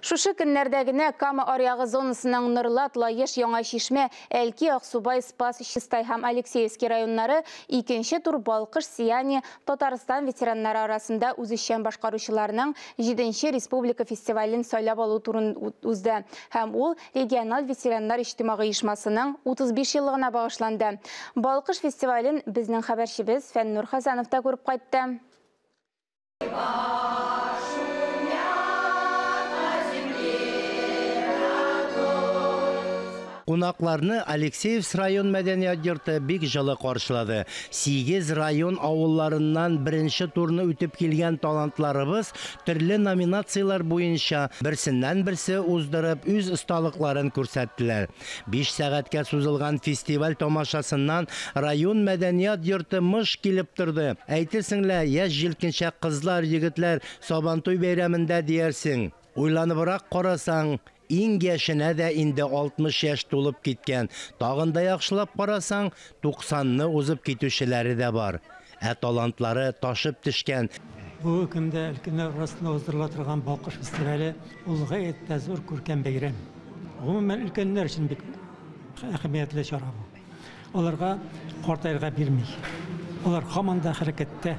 Шушы көннәрдәгенә Кама аръягы зонасының Нырлат, Лаеш, Яңа Шишмә, Әлки, Аксубай, Спас, Чистай һәм Алексеевский районнары икенче тур Балкыш, Сияние, Татарстан ветераннары арасында үзешчән башкаручыларның 7-нче республика фестивален сайлап алу турын узды. Һәм ул региональ ветераннар иҗтимагый оешмасының 35 еллыгына багышланды. Балкыш фестивален безнең хәбәрчебез Фәннур Хәсәнов та күреп кайтты. Кунакларны Алексеевск район мәдәният йорты бик җылы каршылады. 8 район авылларыннан беренче турны үтеп килгән талантларыбыз төрле номинациялар буенча берсеннән-берсе уздырып үз осталыкларын күрсәттеләр. 5 сәгатькә сузылган фестиваль тамашасыннан район мәдәният йорты мыш килеп торды. Әйтерсеңләр, яшь җилкенчәк кызлар, егетләр Сабантуй бәйрәмендә диярсең. Уйланыбрак карасаң, иң яшенә дә инде 60 яшь тулып киткән. Тагын да яхшылап карасаң, 90-ны узып китүчеләре дә бар. Талантлары ташып төшкән. Бу көндә өлкәннәр арасында уздырыла торган Балкыш фестивале ул гаять тә зур күркәм бәйрәм. Гомумән өлкәннәр өчен бик әһәмиятле чара бу. Аларга картайырга бирми. Алар һаман да хәрәкәттә.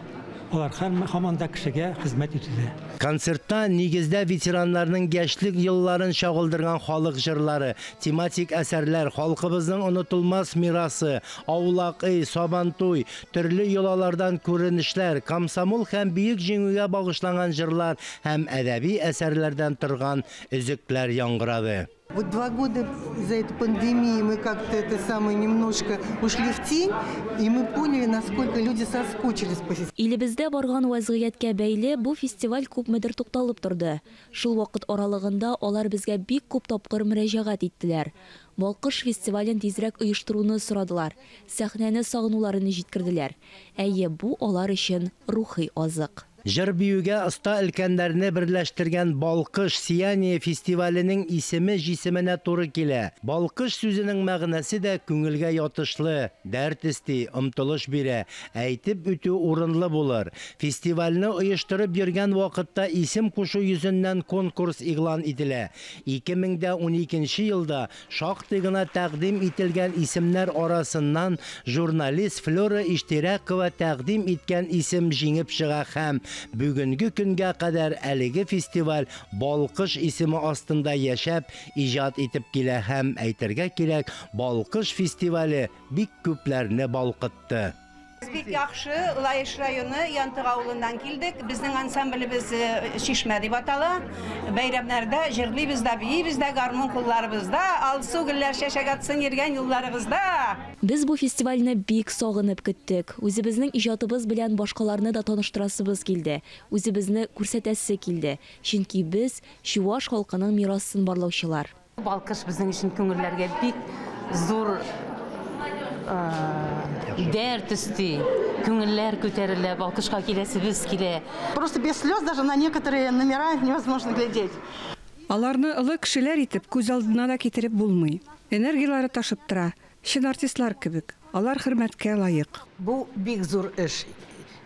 Алар һаман да кешегә хезмәт итүдә. Концертта нигездә ветераннарның яшьлек елларын чагылдырган халык җырлары, тематик әсәрләр, халкыбызның онытылмас мирасы, Аулак ый, Сабантуй, төрле йолалардан күренешләр, комсомол һәм биек җиңүгә багышланган җырлар һәм әдәби әсәрләрдән торган өзекләр яңгырады. Вот 2 года за эту пандемию мы как-то немножко ушли в тень, и мы поняли, насколько люди соскучились по фестивалю. Илебездә барган вазгыятькә бәйле бу фестиваль күпмедер тукталып торды. Шул вакыт аралыгында алар безгә бик күп тапкыр мөрәҗәгать иттеләр. Балкыш фестивален тизрәк оештыруны сорадылар. Сәхнәне сагынуларын җиткерделәр. Әйе, бу алар өчен рухи азык. Җыр биюгә оста өлкәннәрне берләштергән Балкыш Сияние фестиваленең исеме җисеменә туры килә. Балкыш сүзенең мәгънәсе дә күңелгә ятышлы, дәрт исти, омтылыш бирә, әйтеп үтү урынлы булыр. Фестивальне оештырып йөргән вакытта исем кушу йөзеннән конкурс игълан ителә. 2012 елда шактый гына тәкъдим ителгән исемнәр арасыннан журналист Флора Иштиракова тәкъдим иткән исем җиңеп чыга һәм бүгенге көнгә кадәр әлеге фестиваль Балкыш исеме астында яшәп, иҗат итеп килә һәм әйтергә кирәк, Балкыш фестивале бик күпләрне балкытты. Бик яхшы, Лаеш районы Янтык авылыннан килдек. Безнең ансамблебез Шишмә дип атала. Бәйрәмнәрдә җырлыйбыз да, биебез дә, гармун кулларыбызда, алсу гөлләр чәчәк атсын йөргән юлларыбызда. Без бу фестивальне бик сагынып көттек. Үзебезнең иҗатыбыз белән башкаларны да таныштырасыбыз килде. Үзебезне күрсәтәсе килде. Чөнки без Чуаш халкының мирасын барлаучылар. Балкыш безнең өчен күңелләргә бик зур дәрт өсти, күңелләр күтәрелә, Балкышка киләсебез килә. Просто без слез даже на некоторые номера невозможно глядеть. Аларны олы кешеләр итеп күз алдына да китереп булмый. Энергиялары ташып тора, чын артистлар кебек. Алар хөрмәткә лаек. Бу бик зур эш.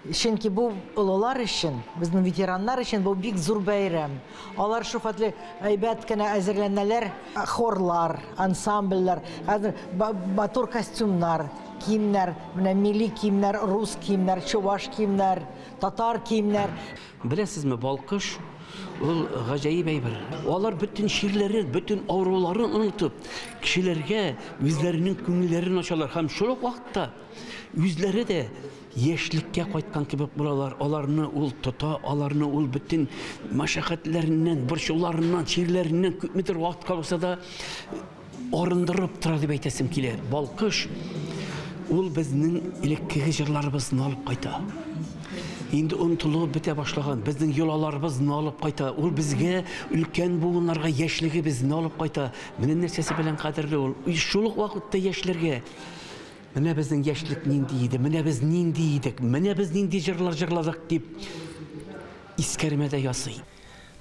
Чөнки бу олылар өчен, безнең ветераннар өчен бу бик зур бәйрәм. Алар шуфатлы әйбәт кенә әзерләнәләр, хорлар, ансамбльләр, хәзер батур костюмнар, киемнәр, менә милли киемнәр, рус киемнәр, чуваш киемнәр, татар киемнәр. Беләсезме, Балкыш ул гаҗәеп әйбер. Алар бөтен ширләрен, бөтен авыруларын онытып, кешеләргә үзләренең күңелләрен ачалар һәм шул вакытта үзләре дә яшьлеккә кайткан кебек булалар. Аларны ул тота, аларны ул бөтен мәшәкатьләреннән, борчуларыннан, ширләреннән күпмедер вакыт калса да арындырып тора дип әйтәсем килә. Балкыш ул безнең элеккеге җырларыбызны алып кайта. Инде онытылып бетә башлаган безнең йолаларыбызны алып кайта. Ул безгә өлкән буыннарга яшьлегебезне алып кайта. Менә нәрсәсе белән кадерле ул. Шул ук вакытта яшьләргә менә безнең яшьлек нинди иде, менә без нинди идек, менә без нинди җырлар җырладык дип искәрмәдә ясый.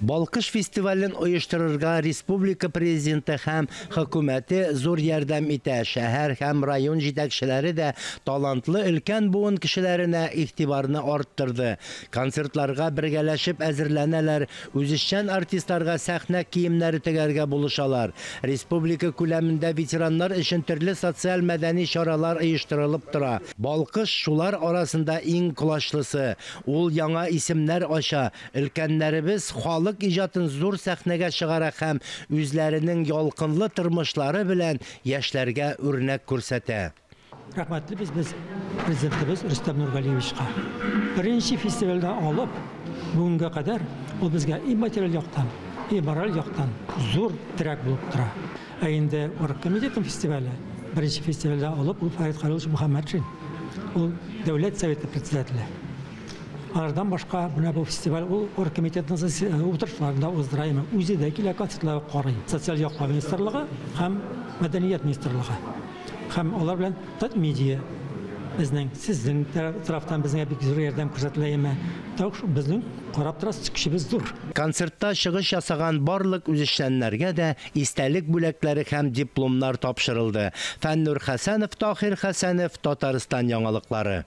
Балкыш фестивален оештырырга республика президенты һәм хөкүмәте зур ярдәм итә. Шәһәр һәм район җитәкчеләре дә талантлы өлкән буын кешеләренә игътибарны арттырды. Концертларга бергәләшеп әзерләнәләр, үзешчән артистларга сәхнә киемнәре тегәргә булышалар. Республика күләмендә ветераннар өчен төрле социаль мәдәни чаралар оештырылып тора. Балкыш шулар арасында иң кулачлысы. Ул яңа исемнәр ача. Өлкәннәребез халык иҗатын зур сәхнәгә чыгара һәм үзләренең ялкынлы тормышлары белән яшьләргә үрнәк күрсәтә. Рәхмәтле biz президентыбыз Рөстәм Нургалиевичка. Беренче фестивальдә алып, бүгенгә кадәр ул безгә и материаль яктан, и мораль яктан зур терәк булып тора. Ә инде оргкомитетның фестивале, беренче фестивальдә алып, ул Фәрит Хәлилович Мөхәммәдшин. Ул дәүләт советы председателе. Алардан башка бу фестиваль ул оргкомитетның утырышларында уздыра, үзе дә килә концертларга карый. Социаль яклау министрлыгы һәм мәдәният министрлыгы. Һәм алар белән медиа безнең сезнең тарафтан безгә бик зур ярдәм күрсәтелә. Так шу безнең карап торасы көчебез зур. Концертта чыгыш ясаган барлык үзешчәннәргә дә истәлек бүләкләре һәм дипломнар тапшырылды. Фәннур Хәсәнов, Тахир Хәсәнов, Татарстан яңалыклары.